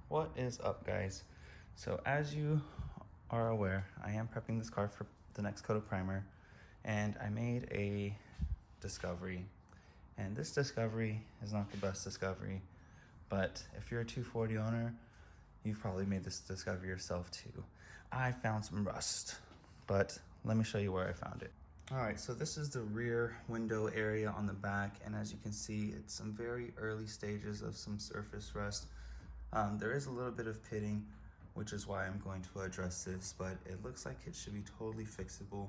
What is up, guys? So as you are aware, I am prepping this car for the next coat of primer, and I made a discovery. And this discovery is not the best discovery, but if you're a 240 owner, you've probably made this discovery yourself too. I found some rust, but let me show you where I found it. All right, so this is the rear window area on the back, and as you can see, it's some very early stages of some surface rust. There is a little bit of pitting, which is why I'm going to address this, but it looks like it should be totally fixable.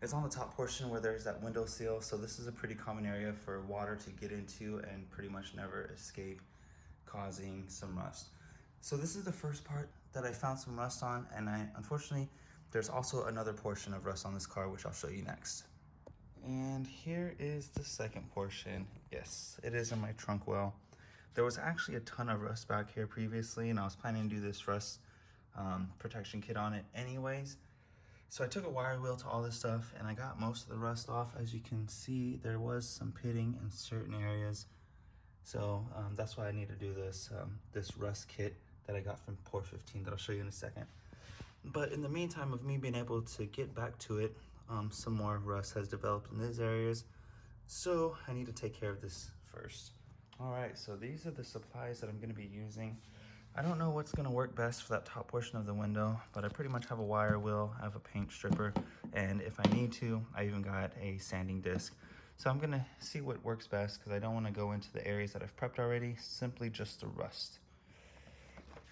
It's on the top portion where there's that window seal, so this is a pretty common area for water to get into and pretty much never escape, causing some rust. So this is the first part that I found some rust on, and unfortunately, there's also another portion of rust on this car, which I'll show you next. And here is the second portion. Yes, it is in my trunk well. There was actually a ton of rust back here previously, and I was planning to do this rust protection kit on it anyways. So I took a wire wheel to all this stuff, and I got most of the rust off. As you can see, there was some pitting in certain areas. So that's why I need to do this, this rust kit that I got from POR15 that I'll show you in a second. But in the meantime of me being able to get back to it, some more rust has developed in these areas. So I need to take care of this first. All right, so these are the supplies that I'm gonna be using. I don't know what's gonna work best for that top portion of the window, but I pretty much have a wire wheel, I have a paint stripper, and if I need to, I even got a sanding disc. So I'm gonna see what works best because I don't wanna go into the areas that I've prepped already, simply just the rust.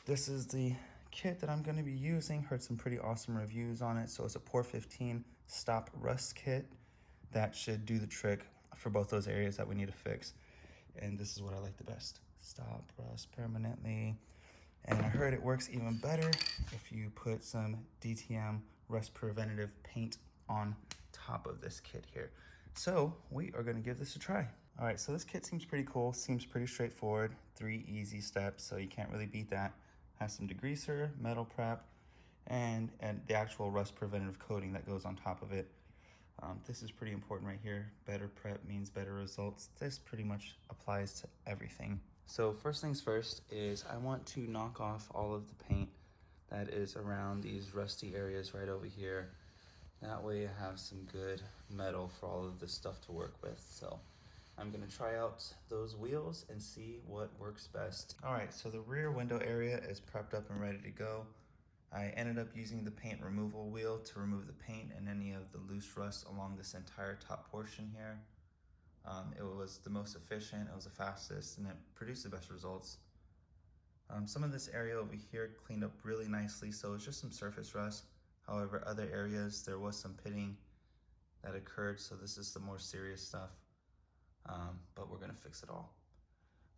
This is the kit that I'm gonna be using. Heard some pretty awesome reviews on it. So it's a POR15 stop rust kit that should do the trick for both those areas that we need to fix. And this is what I like the best. Stop rust permanently. And I heard it works even better if you put some DTM rust preventative paint on top of this kit here. So we are gonna give this a try. All right, so this kit seems pretty cool, seems pretty straightforward. 3 easy steps, so you can't really beat that. Has some degreaser, metal prep, and the actual rust preventative coating that goes on top of it. This is pretty important right here. Better prep means better results. This pretty much applies to everything. So first things first is I want to knock off all of the paint that is around these rusty areas right over here. That way I have some good metal for all of this stuff to work with. So I'm gonna try out those wheels and see what works best. All right, so the rear window area is prepped up and ready to go. I ended up using the paint removal wheel to remove the paint and any of the loose rust along this entire top portion here. It was the most efficient, it was the fastest, and it produced the best results. Some of this area over here cleaned up really nicely, so it's just some surface rust. However, other areas, there was some pitting that occurred, so this is the more serious stuff, but we're gonna fix it all.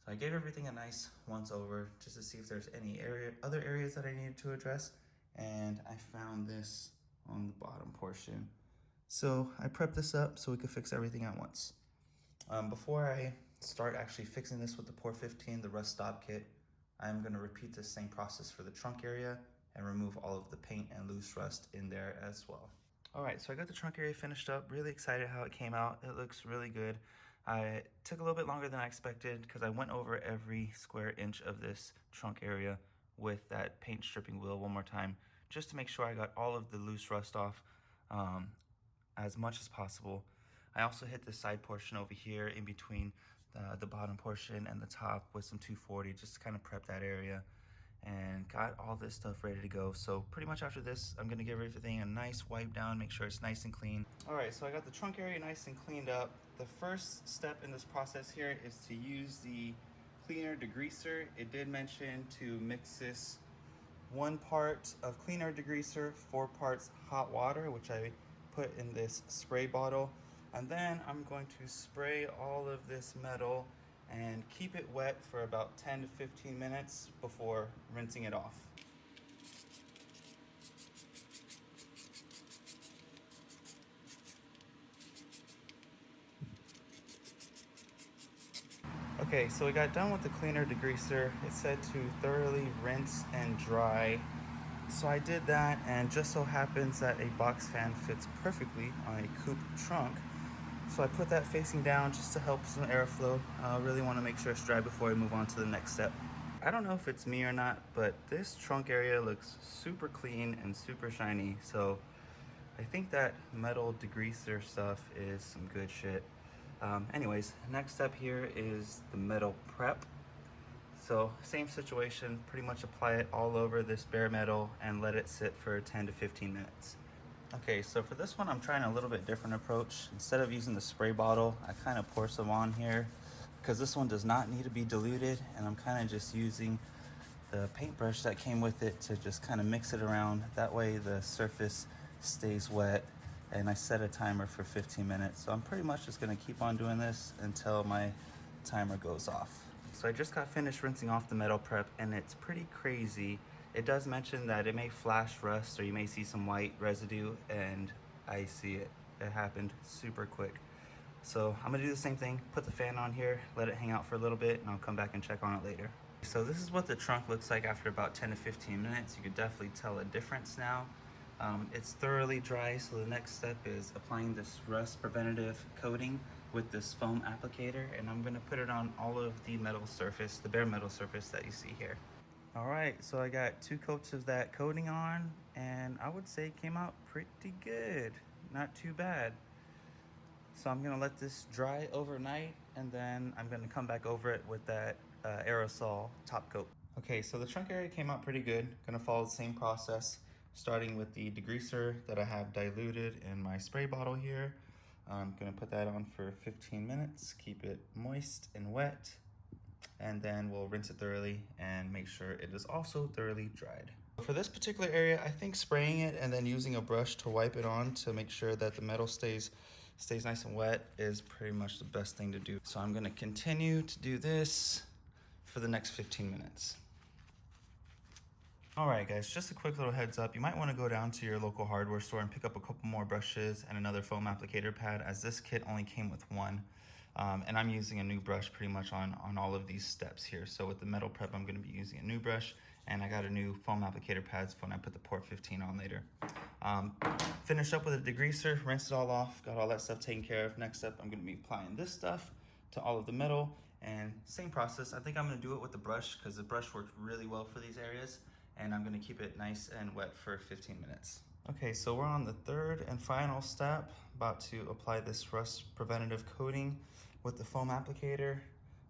So I gave everything a nice once over just to see if there's any other areas that I needed to address, and I found this on the bottom portion. So I prepped this up so we could fix everything at once. Before I start actually fixing this with the POR15, the rust stop kit, I'm gonna repeat the same process for the trunk area and remove all of the paint and loose rust in there as well. All right, so I got the trunk area finished up. Really excited how it came out. It looks really good. It took a little bit longer than I expected because I went over every square inch of this trunk area with that paint stripping wheel one more time, just to make sure I got all of the loose rust off as much as possible. I also hit the side portion over here in between the bottom portion and the top with some 240 just to kind of prep that area, and got all this stuff ready to go. So pretty much after this, I'm gonna give everything a nice wipe down, make sure it's nice and clean. All right, so I got the trunk area nice and cleaned up. The first step in this process here is to use the cleaner degreaser. It did mention to mix this 1 part of cleaner degreaser, 4 parts hot water, which I put in this spray bottle. And then I'm going to spray all of this metal and keep it wet for about 10 to 15 minutes before rinsing it off. Okay, so we got done with the cleaner degreaser. It said to thoroughly rinse and dry. So I did that, and just so happens that a box fan fits perfectly on a coupe trunk. So I put that facing down just to help some airflow. I really want to make sure it's dry before I move on to the next step. I don't know if it's me or not, but this trunk area looks super clean and super shiny. So I think that metal degreaser stuff is some good shit. Anyways, next step here is the metal prep. So same situation, pretty much apply it all over this bare metal and let it sit for 10 to 15 minutes. Okay, so for this one, I'm trying a little bit different approach. Instead of using the spray bottle, I kind of pour some on here because this one does not need to be diluted, and I'm kind of just using the paintbrush that came with it to just kind of mix it around. That way the surface stays wet, and I set a timer for 15 minutes. So I'm pretty much just gonna keep on doing this until my timer goes off. So I just got finished rinsing off the metal prep, and it's pretty crazy. It does mention that it may flash rust or you may see some white residue, and I see it. It happened super quick. So I'm gonna do the same thing, put the fan on here, let it hang out for a little bit, and I'll come back and check on it later. So this is what the trunk looks like after about 10 to 15 minutes. You could definitely tell a difference now. It's thoroughly dry, so the next step is applying this rust preventative coating with this foam applicator, and I'm gonna put it on all of the metal surface, the bare metal surface that you see here. All right, so I got 2 coats of that coating on, and I would say it came out pretty good. Not too bad. So I'm gonna let this dry overnight, and then I'm gonna come back over it with that aerosol top coat. Okay, so the trunk area came out pretty good. Gonna follow the same process, starting with the degreaser that I have diluted in my spray bottle here. I'm gonna put that on for 15 minutes, keep it moist and wet, and then we'll rinse it thoroughly and make sure it is also thoroughly dried. For this particular area, I think spraying it and then using a brush to wipe it on to make sure that the metal stays nice and wet is pretty much the best thing to do. So I'm gonna continue to do this for the next 15 minutes. All right, guys, just a quick little heads up. You might want to go down to your local hardware store and pick up a couple more brushes and another foam applicator pad, as this kit only came with one. And I'm using a new brush pretty much on all of these steps here. So with the metal prep, I'm going to be using a new brush, and I got a new foam applicator pads when I put the POR15 on later. Finish up with a degreaser, rinse it all off, got all that stuff taken care of. Next up, I'm going to be applying this stuff to all of the metal, and same process. I think I'm going to do it with the brush because the brush worked really well for these areas, and I'm going to keep it nice and wet for 15 minutes. Okay, so we're on the third and final step, about to apply this rust preventative coating with the foam applicator.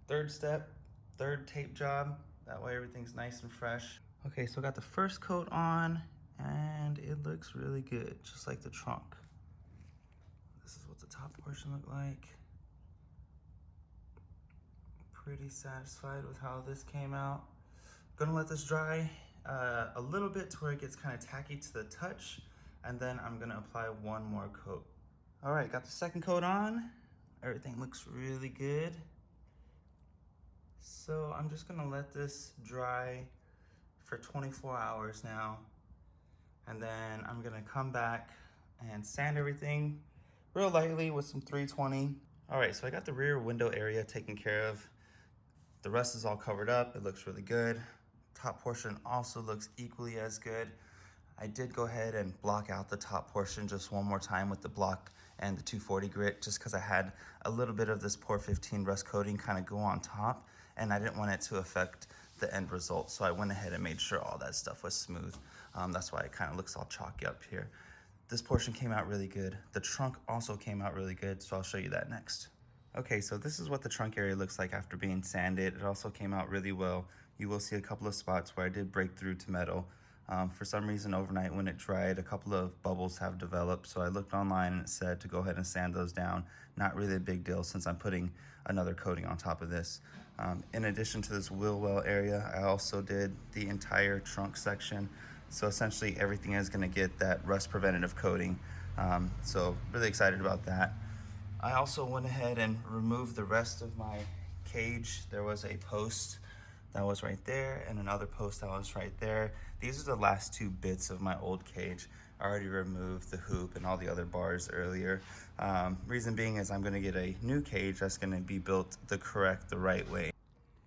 Third step, third tape job, that way everything's nice and fresh. Okay, so I got the first coat on, and it looks really good, just like the trunk. This is what the top portion looked like. Pretty satisfied with how this came out. Gonna let this dry a little bit to where it gets kind of tacky to the touch, and then I'm gonna apply one more coat. All right, got the second coat on. Everything looks really good. So I'm just gonna let this dry for 24 hours now, and then I'm gonna come back and sand everything real lightly with some 320. All right, so I got the rear window area taken care of. The rest is all covered up. It looks really good. Top portion also looks equally as good. I did go ahead and block out the top portion just one more time with the block and the 240 grit, just because I had a little bit of this POR15 rust coating kind of go on top, and I didn't want it to affect the end result. So I went ahead and made sure all that stuff was smooth. That's why it kind of looks all chalky up here. This portion came out really good. The trunk also came out really good, so I'll show you that next. Okay, so this is what the trunk area looks like after being sanded. It also came out really well. You will see a couple of spots where I did break through to metal. For some reason overnight when it dried, a couple of bubbles have developed, so I looked online and it said to go ahead and sand those down. Not really a big deal since I'm putting another coating on top of this. In addition to this wheel well area, I also did the entire trunk section. So essentially everything is gonna get that rust preventative coating. So really excited about that. I also went ahead and removed the rest of my cage. There was a post that was right there and another post that was right there. These are the last 2 bits of my old cage. I already removed the hoop and all the other bars earlier. Reason being is I'm gonna get a new cage that's gonna be built the right way.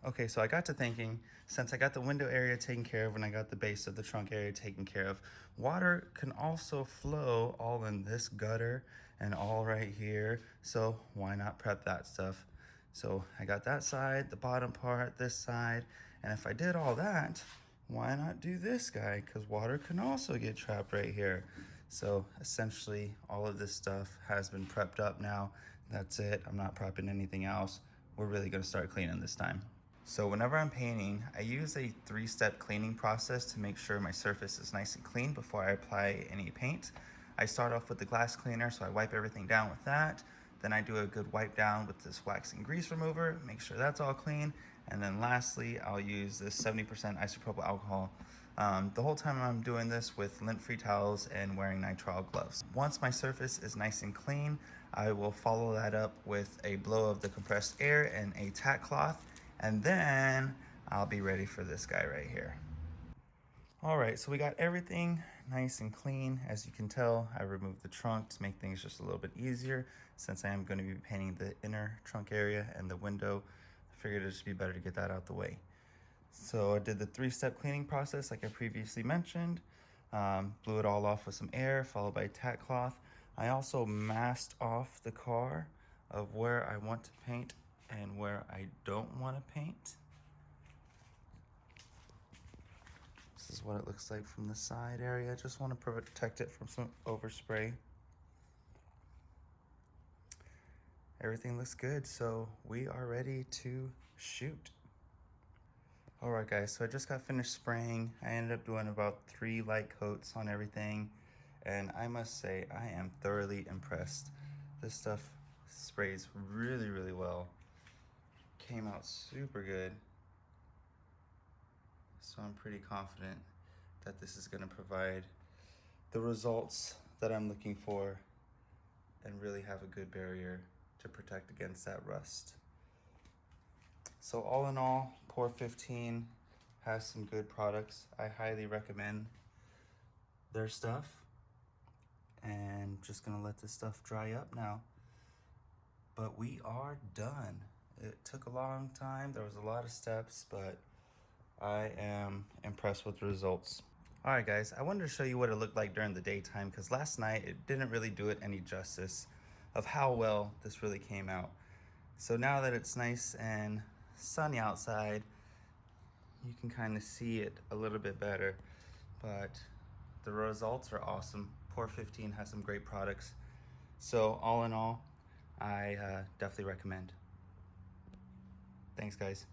Okay, so I got to thinking, since I got the window area taken care of and I got the base of the trunk area taken care of, water can also flow all in this gutter and all right here. So why not prep that stuff? So I got that side, the bottom part, this side, And if I did all that, why not do this guy? Because water can also get trapped right here. So essentially all of this stuff has been prepped up now. That's it, I'm not prepping anything else. We're really gonna start cleaning this time. So whenever I'm painting, I use a 3-step cleaning process to make sure my surface is nice and clean before I apply any paint. I start off with the glass cleaner, so I wipe everything down with that. Then I do a good wipe down with this wax and grease remover, make sure that's all clean. And then lastly, I'll use this 70% isopropyl alcohol the whole time I'm doing this with lint-free towels and wearing nitrile gloves. Once my surface is nice and clean, I will follow that up with a blow of the compressed air and a tack cloth, and then I'll be ready for this guy right here. All right, so we got everything nice and clean. As you can tell, I removed the trunk to make things just a little bit easier since I am going to be painting the inner trunk area and the window. I figured it'd just be better to get that out the way. So I did the 3-step cleaning process like I previously mentioned. Blew it all off with some air, followed by a tack cloth. I also masked off the car of where I want to paint and where I don't want to paint. This is what it looks like from the side area. Just want to protect it from some overspray. Everything looks good, so we are ready to shoot. All right guys, so I just got finished spraying. I ended up doing about 3 light coats on everything, and I must say I am thoroughly impressed. This stuff sprays really, really well. Came out super good. So I'm pretty confident that this is gonna provide the results that I'm looking for and really have a good barrier to protect against that rust. So all in all, POR15 has some good products. I highly recommend their stuff. And just gonna let this stuff dry up now. But we are done. It took a long time. There was a lot of steps, but I am impressed with the results. All right guys, I wanted to show you what it looked like during the daytime because last night it didn't really do it any justice of how well this really came out. So now that it's nice and sunny outside, you can kind of see it a little bit better, but the results are awesome. POR15 has some great products. So all in all, I definitely recommend. Thanks guys.